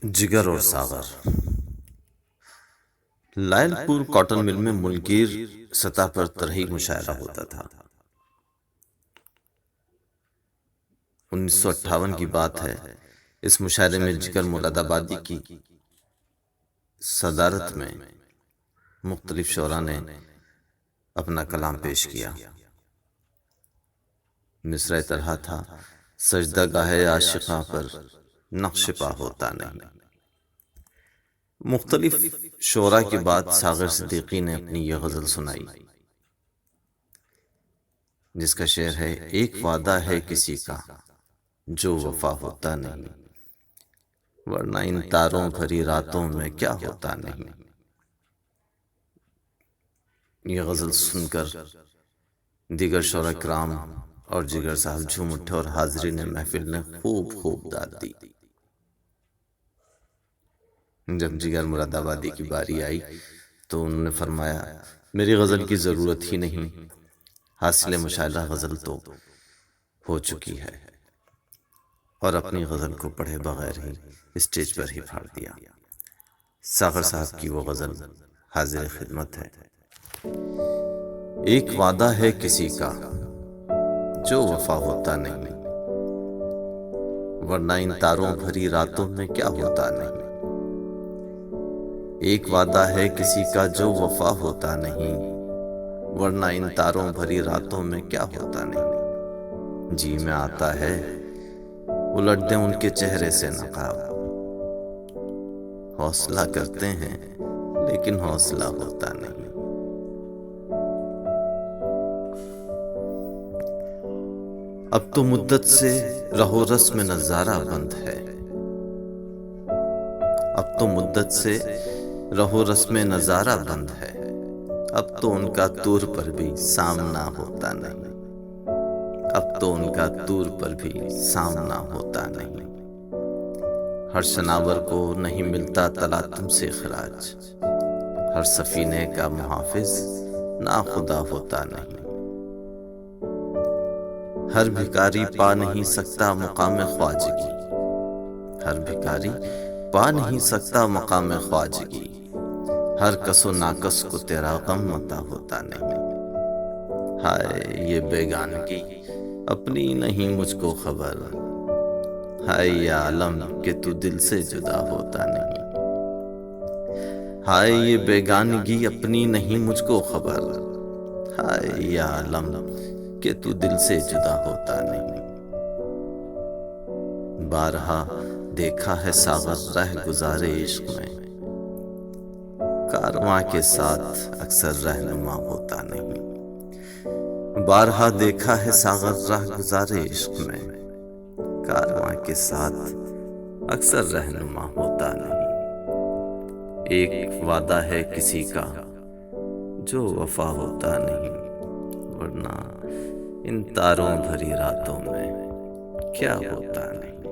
جگر اور ساغر۔ لائل پور کاٹن مل میں ملکیر سطح پر طرحی مشاعرہ ہوتا تھا۔ 1958 کی بات ہے۔ اس مشاعرے میں جگر مراد آبادی کی صدارت میں مختلف شعراء نے اپنا کلام پیش کیا۔ مصرع طرح تھا: سجدہ گاہ عاشقاں پر نقش پا ہوتا نہیں۔ مختلف شعراء کے بعد ساغر صدیقی نے اپنی یہ غزل سنائی، جس کا شعر ہے: ایک وعدہ ہے کسی کا جو وفا ہوتا نہیں، ورنہ ان تاروں بھری راتوں میں کیا ہوتا نہیں۔ یہ غزل سن کر دیگر شعراء کرام اور جگر صاحب جھوم اٹھے اور حاضرین محفل نے خوب داد دی۔ جب جگر مراد آبادی کی باری آئی تو انہوں نے فرمایا: میری غزل کی ضرورت ہی نہیں، حاصل مشاعرہ غزل تو ہو چکی ہے، اور اپنی غزل کو پڑھے بغیر ہی اسٹیج پر ہی پھاڑ دیا۔ ساغر صاحب کی وہ غزل حاضر خدمت ہے: ایک وعدہ ہے کسی کا جو وفا ہوتا نہیں، ورنہ ان تاروں بھری راتوں میں کیا ہوتا نہیں۔ ایک وعدہ ہے کسی کا جو وفا ہوتا نہیں، ورنہ ان تاروں بھری راتوں میں کیا ہوتا نہیں۔ جی میں آتا ہے الٹ دیں ان کے چہرے سے نقاب، حوصلہ کرتے ہیں لیکن حوصلہ ہوتا نہیں۔ اب تو مدت سے رہو رسم نظارہ بند ہے، اب تو مدت سے رہو رسم نظارہ بند ہے، اب تو ان کا طور پر بھی سامنا ہوتا نہیں، اب تو ان کا طور پر بھی سامنا ہوتا نہیں۔ ہر شناور کو نہیں ملتا تلاطم سے خراج، ہر سفینے کا محافظ ناخدا ہوتا نہیں۔ ہر بھکاری پا نہیں سکتا مقام خواجگی، ہر بھکاری پا نہیں سکتا مقام خواجگی، ہر کس و ناکس کو تیرا غم عطا ہوتا نہیں۔ ہائے یہ بیگانگی اپنی نہیں مجھ کو خبر، ہائے یہ عالم کہ تو دل سے جدا ہوتا نہیں۔ ہائے یہ بیگانگی اپنی نہیں مجھ کو خبر، ہائے یہ عالم کہ تو دل سے جدا ہوتا نہیں۔ بارہا دیکھا ہے ساغر رہ گزارے عشق میں، کارواں کے ساتھ اکثر رہنما ہوتا نہیں۔ بارہا دیکھا ہے ساغر رہ گزارے عشق میں، کارواں کے ساتھ اکثر رہنما ہوتا نہیں۔ ایک وعدہ ہے کسی کا جو وفا ہوتا نہیں، ورنہ ان تاروں بھری راتوں میں کیا ہوتا نہیں۔